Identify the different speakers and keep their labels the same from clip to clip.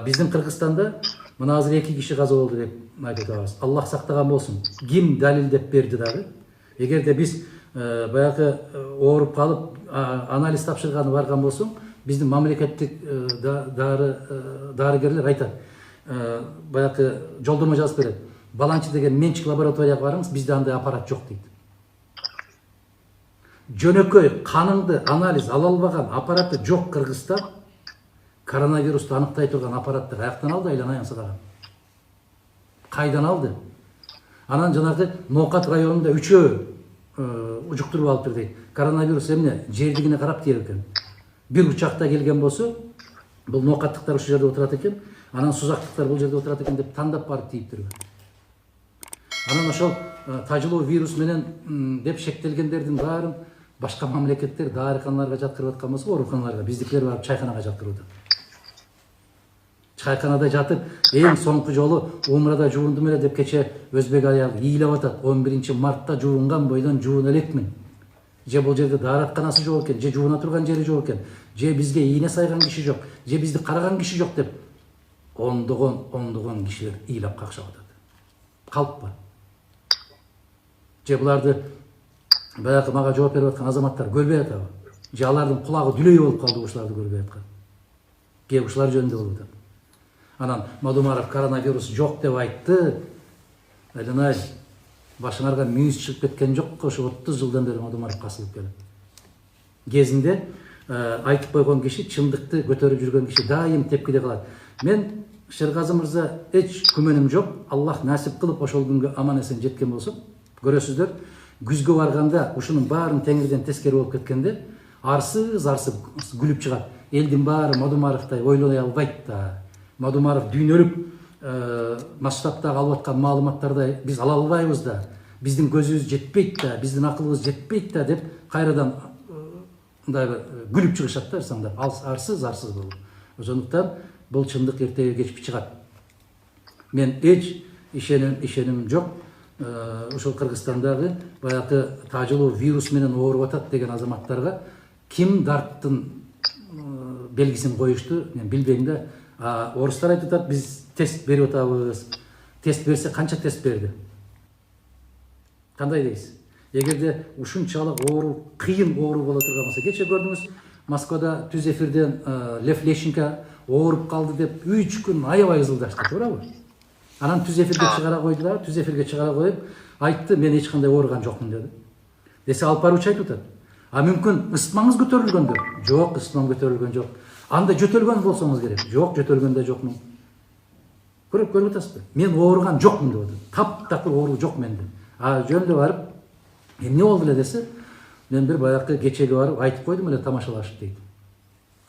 Speaker 1: Биздин Кыргызстанда мына азыр 2 киши каза болду деп айтып атабыз. Аллах сактаган болсун. Ким далилдеп берди дагы? Эгерде биз баягы ооруп калып анализ тапшырганы барган болсоң, биздин мамлекеттик дарыгерлер айтат. Баягы жолдорма жазып берет. Баланчы деген менчик лабораторияга барыңыз, бизде андай аппарат жок дейт. Жөнөкөй каныңды анализ ала албаган аппараты жок Кыргызстан. Коронавирусту аныктай турган аппараттар аяктан алды, айланайын садаган. Кайдан алды? Анан жанагы Ноокат районунда 3 ужуктуруп алыптыр дейт. Коронавирус эмне? Жердигине карап тиер экен. Бир учакта келген болсо, бул Ноокаттыктар ушул жерде отурат экен, анан Сузактыктар бул жерде отурат экен деп тандап барып тийиптир. Анан ошол тажылуу вирус менен деп шектелгендердин баарын башка мамлекеттер дарыканаларга жаткырып аткан болсо, ооруканаларга, биздикилер барып чайканага жаткырып атат. Чайканада жатып, эң соңку жолу умрада жуундум эле деп кече өзбек аялы ыйлап атат. 11-мартта жуунган бойдон жуун элекмин. Же бул жерде дааратканасы жок экен, же жууна турган жери жок экен, же бизге ийне сайган киши жок, же бизди караган киши жок деп ондогон кишилер ыйлап какшап атат. Калппы? Же буларды баягы мага жооп берип аткан азаматтар көрбөй атабы? Же алардын кулагы дүлөй болуп калды ушуларды көрбөй аткан? Кеп ушулар жөнүндө болуп атат. Анан Мадумаров коронавирус жок деп айтты. Айланай, башыңарга мүйүз чыгып кеткен жок, ошо 30 жылдан бери Мадумаров касылып келет. Кезинде айтып койгон киши, чындыкты көтөрүп жүргөн киши дайым тепкиде калат. Мен Шергазы мырза эч күмөнүм жок. Аллах насип кылып ошол күнгө аман эсен жеткен болсо, көрөсүздөр, күзгө барганда ушунун баарын теңирден тескери болуп кеткенде, арсыз күлүп чыгат. Элдин баары Мадумаровтай ойлой албайт да. Мадумаров дүйнөлүк масштабтагы алып аткан маалыматтарды биз ала албайбыз да. Биздин көзүбүз жетпейт да, биздин акылыбыз жетпейт да деп кайрадан мындай күлүп чыгышат да, саңдап, арсыз болуп. Ошондуктан бул чындык эртеге кеч чыгат. Мен эч ишеним жок. Ошол Кыргызстандагы баягы тажылуу вирус менен ооруп атат деген азаматтарга ким дарттын белгисин коюшту, мен билбейм да. Орустар айтып атат, биз тест берип атабыз. Тест берсе канча тест берди? Кандай дейсиз? Эгерде ушунчалык кыйын оору боло турган болсо, кече көрдүңүз, Москвада түз эфирден Лев Лещенко ооруп калды деп 3 күн аябай ызылдашты, туурабы? Анан түз эфирге чыгара койду да, түз эфирге чыгара коюп айтты, мен эч кандай ооруган жокмун деди. Десе алып баруучу айтып атат. Мүмкүн ысытмаңыз көтөрүлгөндүр? Жок, ысытмам көтөрүлгөн жок. Анда жөтөлгөн болсоңуз керек. Жок, жөтөлгөн да жокмун. Көрүп атасызбы? Мен ооруган жокмун деп атат. Таптакыр оору жок менде. Жөнүндө барып, эмне болду эле десе, мен бир баягы кечеге барып айтып койдум эле тамашалашып дейт.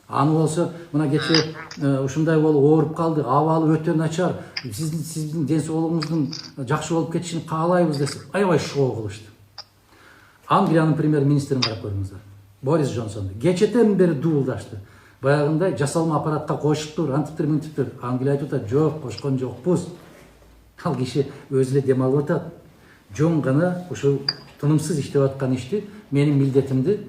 Speaker 1: Аны болсо, мына кече ушундай болуп ооруп калды, абалы өтө начар, сиздин ден соолугуңуздун жакшы болуп кетишин каалайбыз десе, аябай шоо кылышты. Англиянын премьер-министрин карап көрүңүздөр. Борис Джонсон кечеден бери дуулдашты. Баягындай жасалма аппаратка кошуптур, антиптир, мынтиптир. Англия айтып атат, жок, кошкон жокпуз. Ал киши өзү эле дем алып атат. Жон гана ушул тынымсыз иштеп аткан ишти менин милдетимди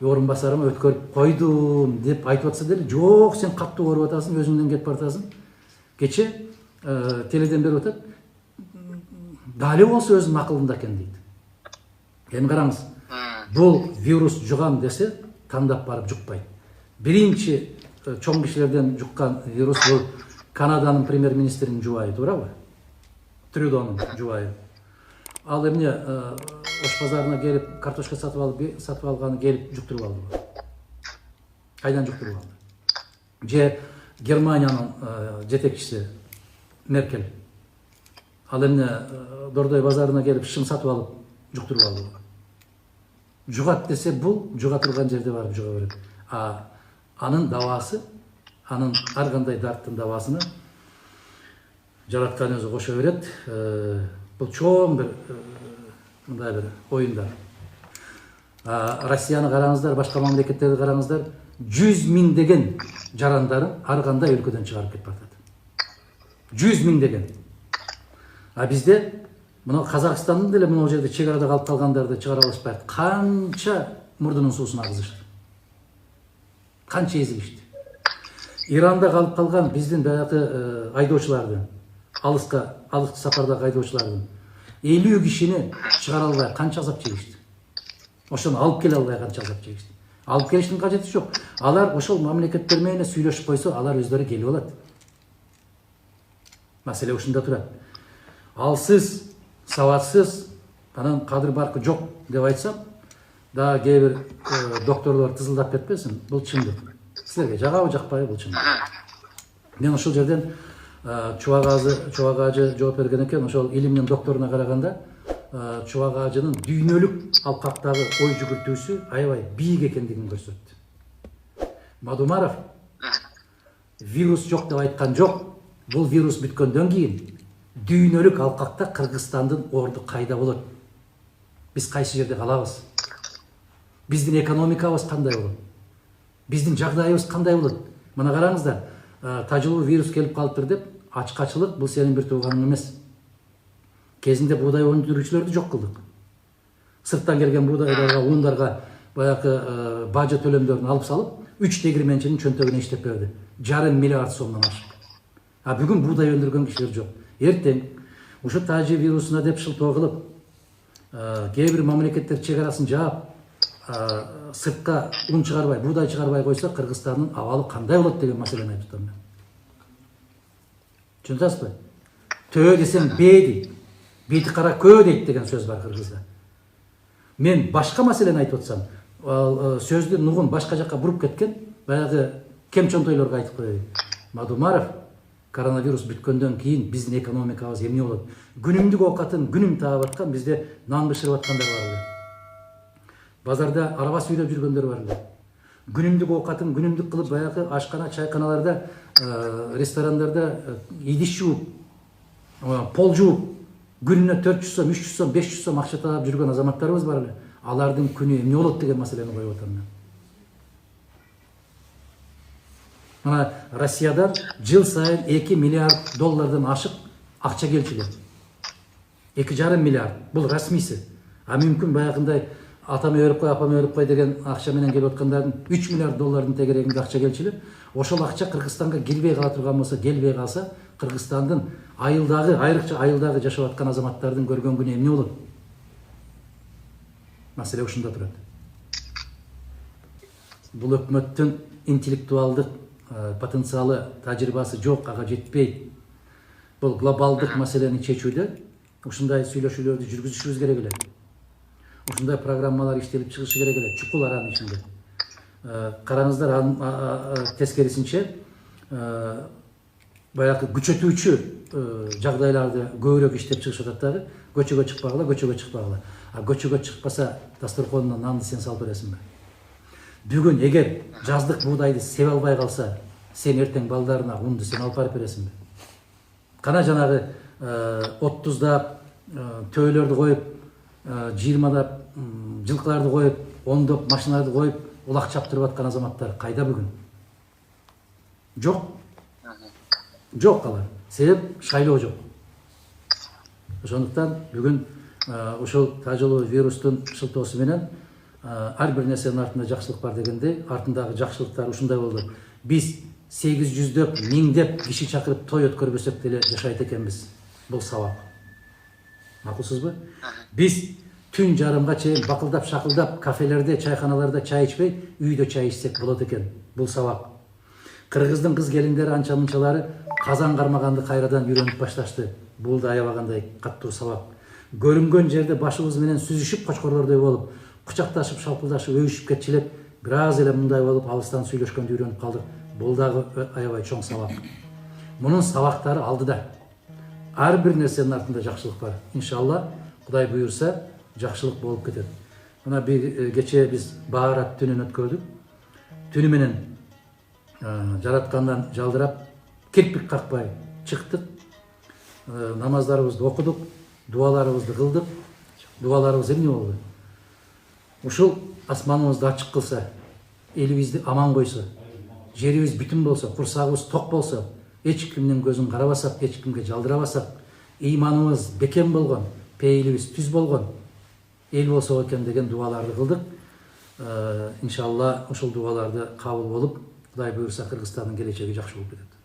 Speaker 1: орун басарыма өткөрүп койдум деп айтып атса деле, жок, сен каттуу ооруп атасың, өзүңдөн кетип баратасың. Кече теледен берип атат. Дали болсо өзүнүн акылында экен дейт. Эми караңыз, бул вирус жугам десе, тандап барып жукпайт. Биринчи чоң кишилерден жуккан вирус бул Канаданын премьер-министринин жубайы, туурабы? Трюдонун жубайы. Ал эмне Ош базарына келип картошка сатып алганы келип жуктуруп алды. Кайдан жуктуруп алды? Же Германиянын жетекчиси Меркель. Ал эмне Дордой базарына келип шым сатып алып жуктуруп алды. Жугат десе, бул жуга турган жерде барып жуга берет. Анын дабасы, анын ар кандай дарттын дабасыны жараткан өзү кошо берет. Бул чоң бир мындай бир оюндар. Россияны караңыздар, башка мамлекеттерди караңыздар, 100 миңдеген жарандарын ар кандай өлкөдөн чыгарып кетип атат. 100 миңдеген. Бизде мына Казакстандын деле мына жерде чек арада калып калгандарды чыгара алышпайт. Канча мурдунун суусун агызышты. Канча эзилишти. Иранда калып калган биздин баягы айдоочулардын, алыс сапардагы айдоочулардын 50 кишини чыгара албай канча азап чегишти. Ошону алып келе албай канча азап чегишти. Алып келиштин кажети жок. Алар ошол мамлекеттер менен сүйлөшүп койсо, алар өздөрү келип алат. Маселе ушунда турат. Алсыз, сабатсыз, анан кадыр баркы жок деп айтсам, да кээ бир докторлор тызылдап кетпесин, бул чындык. Силерге жагабы жакпайбы бул чындык. Мен ошол жерден Чубак ажы жооп берген экен, ошол илимдин докторуна караганда, Чубак ажынын дүйнөлүк алкактагы ой жүгүртүүсү аябай бийик экендигин көрсөттү. Мадумаров вирус жок деп айткан жок. Бул вирус бүткөндөн кийин дүйнөлүк алкакта Кыргызстандын орду кайда болот? Биз кайсы жерде калабыз? Биздин экономикабыз кандай болот? Биздин жагдайыбыз кандай болот? Мына караңыздар, тажылуу вирус келип калыптыр деп, ачкачылык бул сенин бир тууганың эмес. Кезинде буудай өндүрүүчүлөрдү жок кылдык. Сырттан келген буудайларга, ундарга баягы бажы төлөмдөрүн алып салып, 3 тегирменчинин чөнтөгүнө иштеп берди. 1,5 миллиард сомдон ашык. А бүгүн буудай өндүргөн кишилер жок. Эртең ушу тажы вирусуна деп шылтоо кылып, кээ бир мамлекеттер чек арасын жаап, сыртка ун чыгарбай, буудай чыгарбай койсо, Кыргызстандын абалы кандай болот деген маселени айтып атам мен. Түшүнүп атасызбы? Төө десең беди, бети кара көө дейт деген сөз бар кыргызда. Мен башка маселени айтып атсам, сөздүн нугун башка жакка буруп кеткен, баягы кемчонтойлорго айтып коеюн. Мадумаров, коронавирус бүткөндөн кийин биздин экономикабыз эмне болот? Күнүмдүк оокатын күнүм таап аткан, бизде нан бышырып аткандар бар эле. Базарда араба сүйлөп жүргөндөр бар эле. Күнүмдүк оокатын күнүмдүк кылып, баягы ашкана, чайканаларда, ресторандарда идиш жууп, пол жууп, күнүнө 400 сом, 300 сом, 500 сом акча таап жүргөн азаматтарыбыз бар эле. Алардын күнү эмне болот деген маселени коюп атам мен. Мына Россиядан жыл сайын 2 миллиард доллардан ашык акча келчү. 2,5 миллиард. Бул расмийси. А мүмкүн баягындай атам өлүп кой, апам өлүп кой деген акча менен келип аткандардын 3 миллиард доллардын тегерегинде акча келчү. Ошол акча Кыргызстанга кирбей кала турган болсо, келбей калса, Кыргызстандын айылдагы, айрыкча айылдагы жашап аткан азаматтардын көргөн күнү эмне болот? Маселе ушунда турат. Бул өкмөттүн интеллектуалдык потенциалы, тажрыйбасы жок, ага жетпейт. Бул глобалдык маселени чечүүдө ушундай сүйлөшүүлөрдү жүргүзүшүбүз керек эле. Ушундай программалар иштелип чыгышы керек эле, чукул аранын ичинде. Караңыздар, тескерисинче баягы күчөтүүчү жагдайларды көбүрөөк иштеп чыгышып атат дагы. Көчөгө чыкпагыла, көчөгө чыкпагыла. А көчөгө чыкпаса, дасторконуна нанды сен салып бересиңби? Бүгүн эгер жаздык буудайды себе албай калса, сен эртең балдарына унду сен алып барып бересиңби? Кана жанагы 30дап төөлөрдү коюп, 20дап жылкыларды коюп, 10доп машиналарды коюп, улак чаптырып аткан азаматтар кайда бүгүн? Жок. Жок алар. Себеп шайлоо жок. Ошондуктан бүгүн ушул тажылуу вирустун шылтоосу менен ар бир нерсенин артында жакшылык бар дегенде, артындагы жакшылыктар ушундай болду. Биз 800дөп, 1000деп киши чакырып той өткөрбөсөк деле жашайт экенбиз. Бул сабак. Макулсузбу? Биз түн жарымга чейин бакылдап, шакылдап, кафелерде, чайханаларда чай ичпей, үйдө чай ичсек болот экен. Бул сабак. Кыргыздын кыз келиндери анча-мынчалары казан кармаганды кайрадан үйрөнүп башташты. Бул да аябагандай каттуу сабак. Көрүнгөн жерде башыбыз менен сүзүшүп, кочкорлордой болуп, кучакташып, шалпылдашып, өбүшүп кетчилеп, бир аз эле мындай болуп, алыстан сүйлөшкөндү үйрөнүп калдык. Бул дагы аябай чоң сабак. Мунун сабактары алдыда. Ар бир нерсенин артында жакшылык бар. Иншалла, Кудай буйрса, жакшылык болуп кетет. Мына кече биз Баарат түнүн өткөрдүк. Түнү менен жараткандан жалдырап, кирпик какпай чыктык. Намаздарыбызды окудук, дуаларыбызды кылдык. Дуаларыбыз эмне болду? Ушул асманыбызды ачык кылса, элибизди аман койсо, жерибиз бүтүн болсо, курсагыбыз ток болсо, эч кимдин көзүн карабасак, эч кимге жалдырабасак, ыйманыбыз бекем болгон, пейилибиз түз болгон эл болсо экен деген дуаларды кылдык. Иншалла ушул дуаларды кабыл болуп, Кудай буюрса Кыргызстандын келечеги жакшы болуп кетет.